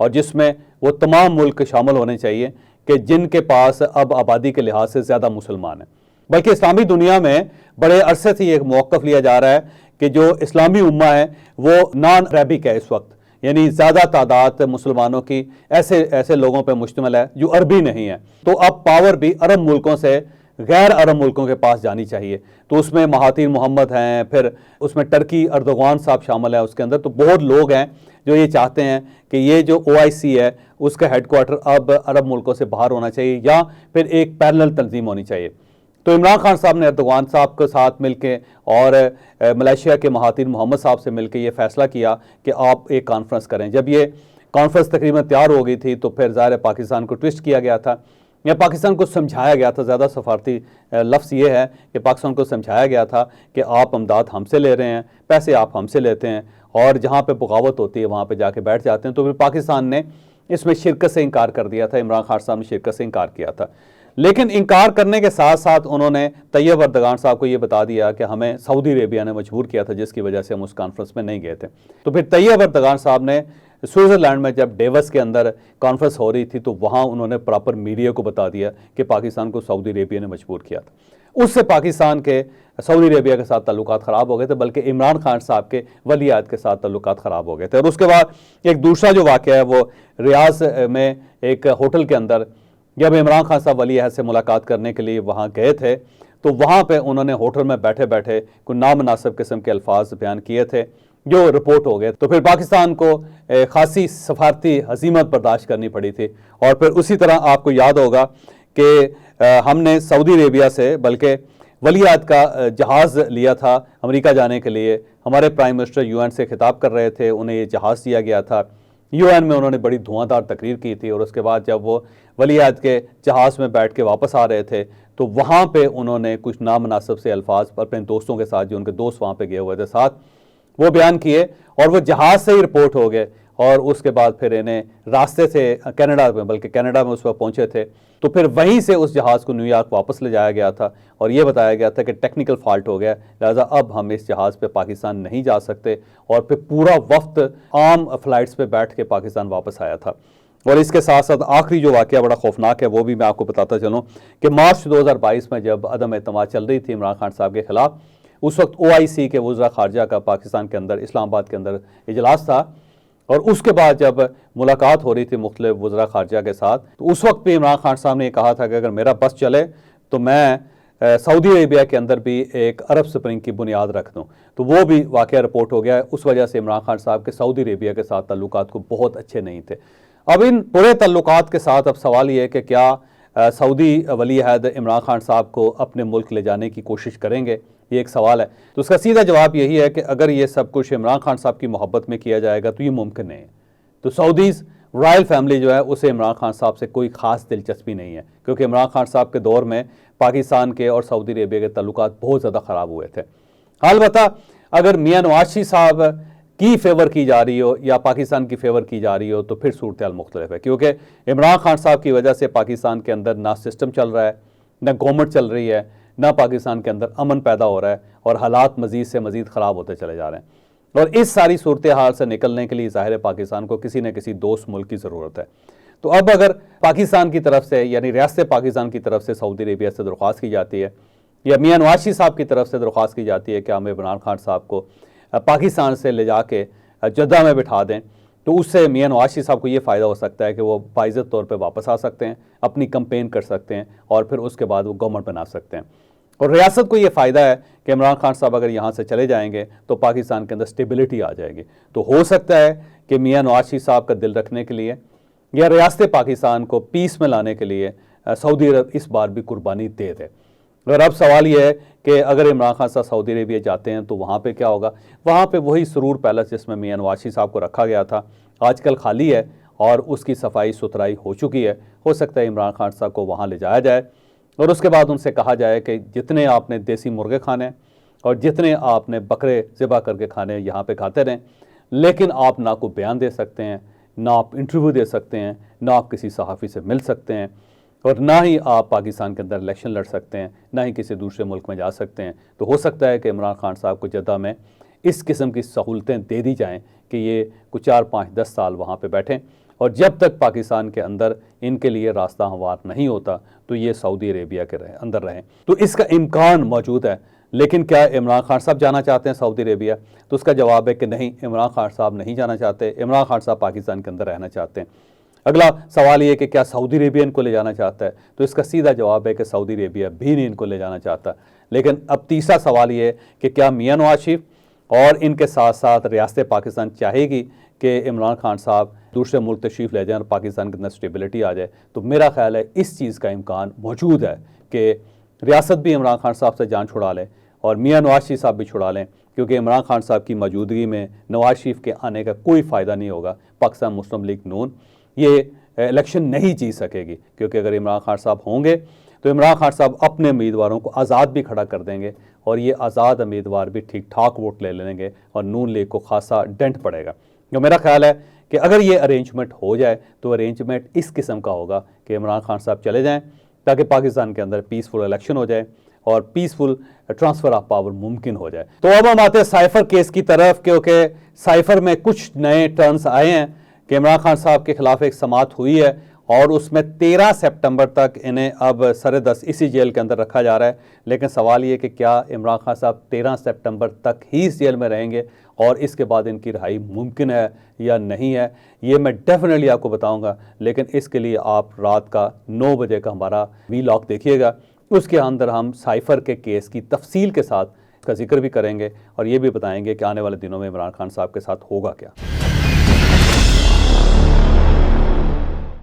اور جس میں وہ تمام ملک شامل ہونے چاہیے کہ جن کے پاس اب آبادی کے لحاظ سے زیادہ مسلمان ہیں۔ بلکہ اسلامی دنیا میں بڑے عرصے سے یہ ایک موقف لیا جا رہا ہے کہ جو اسلامی امہ ہے وہ نان عربک ہے اس وقت، یعنی زیادہ تعداد مسلمانوں کی ایسے لوگوں پہ مشتمل ہے جو عربی نہیں ہے۔ تو اب پاور بھی عرب ملکوں سے غیر عرب ملکوں کے پاس جانی چاہیے۔ تو اس میں مہاتیر محمد ہیں، پھر اس میں ٹرکی اردوغان صاحب شامل ہیں اس کے اندر۔ تو بہت لوگ ہیں جو یہ چاہتے ہیں کہ یہ جو OIC ہے اس کا ہیڈ کوارٹر اب عرب ملکوں سے باہر ہونا چاہیے یا پھر ایک پیرلل تنظیم ہونی چاہیے۔ تو عمران خان صاحب نے اردوغان صاحب کے ساتھ مل کے اور ملیشیا کے مہاتیر محمد صاحب سے مل کے یہ فیصلہ کیا کہ آپ ایک کانفرنس کریں۔ جب یہ کانفرنس تقریباً تیار ہو گئی تھی تو پھر ظاہر پاکستان کو ٹوسٹ کیا گیا تھا یا پاکستان کو سمجھایا گیا تھا، زیادہ سفارتی لفظ یہ ہے کہ پاکستان کو سمجھایا گیا تھا کہ آپ امداد ہم سے لے رہے ہیں، پیسے آپ ہم سے لیتے ہیں، اور جہاں پہ بغاوت ہوتی ہے وہاں پہ جا کے بیٹھ جاتے ہیں۔ تو پھر پاکستان نے اس میں شرکت سے انکار کر دیا تھا، عمران خان صاحب نے شرکت سے انکار کیا تھا۔ لیکن انکار کرنے کے ساتھ ساتھ انہوں نے طیب اردگان صاحب کو یہ بتا دیا کہ ہمیں سعودی عربیہ نے مجبور کیا تھا، جس کی وجہ سے ہم اس کانفرنس میں نہیں گئے تھے۔ تو پھر طیب اردگان صاحب نے سوئٹزرلینڈ میں جب ڈیوس کے اندر کانفرنس ہو رہی تھی تو وہاں انہوں نے پراپر میڈیا کو بتا دیا کہ پاکستان کو سعودی عربیہ نے مجبور کیا تھا۔ اس سے پاکستان کے سعودی عربیہ کے ساتھ تعلقات خراب ہو گئے تھے، بلکہ عمران خان صاحب کے ولی عہد کے ساتھ تعلقات خراب ہو گئے تھے۔ اور اس کے بعد ایک دوسرا جو واقعہ ہے وہ ریاض میں ایک ہوٹل کے اندر جب عمران خان صاحب ولی عہد سے ملاقات کرنے کے لیے وہاں گئے تھے تو وہاں پہ انہوں نے ہوٹل میں بیٹھے بیٹھے کوئی نامناسب قسم کے الفاظ بیان کیے تھے جو رپورٹ ہو گئے۔ تو پھر پاکستان کو خاصی سفارتی ہزیمت برداشت کرنی پڑی تھی۔ اور پھر اسی طرح آپ کو یاد ہوگا کہ ہم نے سعودی عربیہ سے بلکہ ولی عہد کا جہاز لیا تھا امریکہ جانے کے لیے۔ ہمارے پرائم منسٹر UN سے خطاب کر رہے تھے، انہیں یہ جہاز دیا گیا تھا۔ UN میں انہوں نے بڑی دھواں دار تقریر کی تھی، اور اس کے بعد جب وہ ولی عہد کے جہاز میں بیٹھ کے واپس آ رہے تھے تو وہاں پہ انہوں نے کچھ نامناسب سے الفاظ اپنے دوستوں کے ساتھ، جو ان کے دوست وہاں پہ گئے ہوئے تھے ساتھ، وہ بیان کیے، اور وہ جہاز سے ہی رپورٹ ہو گئے۔ اور اس کے بعد پھر انہیں راستے سے کینیڈا میں، بلکہ کینیڈا میں اس وقت پہنچے تھے، تو پھر وہیں سے اس جہاز کو نیو یارک واپس لے جایا گیا تھا، اور یہ بتایا گیا تھا کہ ٹیکنیکل فالٹ ہو گیا، لہٰذا اب ہم اس جہاز پہ پاکستان نہیں جا سکتے۔ اور پھر پورا وفد عام فلائٹس پہ بیٹھ کے پاکستان واپس آیا تھا۔ اور اس کے ساتھ ساتھ آخری جو واقعہ بڑا خوفناک ہے وہ بھی میں آپ کو بتاتا چلوں کہ مارچ 2022 میں جب عدم اعتماد چل رہی تھی عمران خان صاحب کے خلاف، اس وقت OIC کے وزراء خارجہ کا پاکستان کے اندر اسلام آباد کے اندر اجلاس تھا، اور اس کے بعد جب ملاقات ہو رہی تھی مختلف وزراء خارجہ کے ساتھ تو اس وقت بھی عمران خان صاحب نے یہ کہا تھا کہ اگر میرا بس چلے تو میں سعودی عربیہ کے اندر بھی ایک عرب سپرنگ کی بنیاد رکھ دوں۔ تو وہ بھی واقعہ رپورٹ ہو گیا ہے۔ اس وجہ سے عمران خان صاحب کے سعودی عربیہ کے ساتھ تعلقات کو بہت اچھے نہیں تھے۔ اب ان پورے تعلقات کے ساتھ اب سوال یہ ہے کہ کیا سعودی ولی عہد عمران خان صاحب کو اپنے ملک لے جانے کی کوشش کریں گے، یہ ایک سوال ہے۔ تو اس کا سیدھا جواب یہی ہے کہ اگر یہ سب کچھ عمران خان صاحب کی محبت میں کیا جائے گا تو یہ ممکن نہیں ہے۔ تو سعودیز رائل فیملی جو ہے اسے عمران خان صاحب سے کوئی خاص دلچسپی نہیں ہے، کیونکہ عمران خان صاحب کے دور میں پاکستان کے اور سعودی عربیہ کے تعلقات بہت زیادہ خراب ہوئے تھے۔ البتہ اگر میاں نواز شریف صاحب کی فیور کی جا رہی ہو یا پاکستان کی فیور کی جا رہی ہو تو پھر صورتحال مختلف ہے، کیونکہ عمران خان صاحب کی وجہ سے پاکستان کے اندر نہ سسٹم چل رہا ہے، نہ گورنمنٹ چل رہی ہے، نہ پاکستان کے اندر امن پیدا ہو رہا ہے، اور حالات مزید سے مزید خراب ہوتے چلے جا رہے ہیں۔ اور اس ساری صورتحال سے نکلنے کے لیے ظاہر پاکستان کو کسی نہ کسی دوست ملک کی ضرورت ہے۔ تو اب اگر پاکستان کی طرف سے یعنی ریاست پاکستان کی طرف سے سعودی عربیہ سے درخواست کی جاتی ہے یا میاں نواز شریف صاحب کی طرف سے درخواست کی جاتی ہے کہ ہم عمران خان صاحب کو پاکستان سے لے جا کے جدہ میں بٹھا دیں، تو اس سے میاں نواز شریف صاحب کو یہ فائدہ ہو سکتا ہے کہ وہ باعزت طور پہ واپس آ سکتے ہیں، اپنی کمپین کر سکتے ہیں، اور پھر اس کے بعد وہ گورنمنٹ بنا سکتے ہیں۔ اور ریاست کو یہ فائدہ ہے کہ عمران خان صاحب اگر یہاں سے چلے جائیں گے تو پاکستان کے اندر سٹیبلٹی آ جائے گی۔ تو ہو سکتا ہے کہ میاں نواز شریف صاحب کا دل رکھنے کے لیے یا ریاست پاکستان کو پیس میں لانے کے لیے سعودی عرب اس بار بھی قربانی دے دے۔ اور اب سوال یہ ہے کہ اگر عمران خان صاحب سعودی عربیہ جاتے ہیں تو وہاں پہ کیا ہوگا؟ وہاں پہ وہی سرور پیلس جس میں میاں نواز شریف صاحب کو رکھا گیا تھا آج کل خالی ہے، اور اس کی صفائی ستھرائی ہو چکی ہے۔ ہو سکتا ہے عمران خان صاحب کو وہاں لے جایا جائے اور اس کے بعد ان سے کہا جائے کہ جتنے آپ نے دیسی مرغے کھانے اور جتنے آپ نے بکرے ذبح کر کے کھانے یہاں پہ کھاتے رہیں، لیکن آپ نہ کوئی بیان دے سکتے ہیں، نہ آپ انٹرویو دے سکتے ہیں، نہ آپ کسی صحافی سے مل سکتے ہیں، اور نہ ہی آپ پاکستان کے اندر الیکشن لڑ سکتے ہیں، نہ ہی کسی دوسرے ملک میں جا سکتے ہیں۔ تو ہو سکتا ہے کہ عمران خان صاحب کو جدہ میں اس قسم کی سہولتیں دے دی جائیں کہ یہ کچھ 4 5 10 سال وہاں پہ بیٹھیں، اور جب تک پاکستان کے اندر ان کے لیے راستہ ہموار نہیں ہوتا تو یہ سعودی عربیہ کے اندر رہیں۔ تو اس کا امکان موجود ہے، لیکن کیا عمران خان صاحب جانا چاہتے ہیں سعودی عربیہ؟ تو اس کا جواب ہے کہ نہیں، عمران خان صاحب نہیں جانا چاہتے، عمران خان صاحب پاکستان کے اندر رہنا چاہتے ہیں۔ اگلا سوال یہ کہ کیا سعودی عربیہ ان کو لے جانا چاہتا ہے؟ تو اس کا سیدھا جواب ہے کہ سعودی عربیہ بھی نہیں ان کو لے جانا چاہتا۔ لیکن اب تیسرا سوال یہ ہے کہ کیا میاں نواز شریف اور ان کے ساتھ ساتھ ریاست پاکستان چاہے گی کہ عمران خان صاحب دوسرے ملک تشریف لے جائیں اور پاکستان کے اندر اسٹیبلٹی آ جائے؟ تو میرا خیال ہے اس چیز کا امکان موجود ہے کہ ریاست بھی عمران خان صاحب سے جان چھڑا لیں اور میاں نواز شریف صاحب بھی چھڑا لیں، کیونکہ عمران خان صاحب کی موجودگی میں نواز شریف کے آنے کا کوئی فائدہ نہیں ہوگا۔ پاکستان مسلم لیگ نون یہ الیکشن نہیں جیت سکے گی، کیونکہ اگر عمران خان صاحب ہوں گے تو عمران خان صاحب اپنے امیدواروں کو آزاد بھی کھڑا کر دیں گے اور یہ آزاد امیدوار بھی ٹھیک ٹھاک ووٹ لے لیں گے اور نون لیگ کو خاصا ڈنٹ پڑے گا۔ تو میرا خیال ہے کہ اگر یہ ارینجمنٹ ہو جائے تو ارینجمنٹ اس قسم کا ہوگا کہ عمران خان صاحب چلے جائیں تاکہ پاکستان کے اندر پیسفل الیکشن ہو جائے اور پیسفل ٹرانسفر آف پاور ممکن ہو جائے۔ تو اب ہم آتے ہیں سائفر کیس کی طرف، کیونکہ سائفر میں کچھ نئے ٹرنز آئے ہیں کہ عمران خان صاحب کے خلاف ایک سماعت ہوئی ہے اور اس میں 13 سپٹمبر تک انہیں اب سر-دست اسی جیل کے اندر رکھا جا رہا ہے۔ لیکن سوال یہ کہ کیا عمران خان صاحب 13 سپٹمبر تک ہی اس جیل میں رہیں گے اور اس کے بعد ان کی رہائی ممکن ہے یا نہیں ہے، یہ میں ڈیفینیٹلی آپ کو بتاؤں گا۔ لیکن اس کے لیے آپ رات کا 9 بجے کا ہمارا وی لاگ دیکھیے گا، اس کے اندر ہم سائفر کے کیس کی تفصیل کے ساتھ اس کا ذکر بھی کریں گے اور یہ بھی بتائیں گے کہ آنے والے دنوں میں عمران خان صاحب کے ساتھ ہوگا کیا۔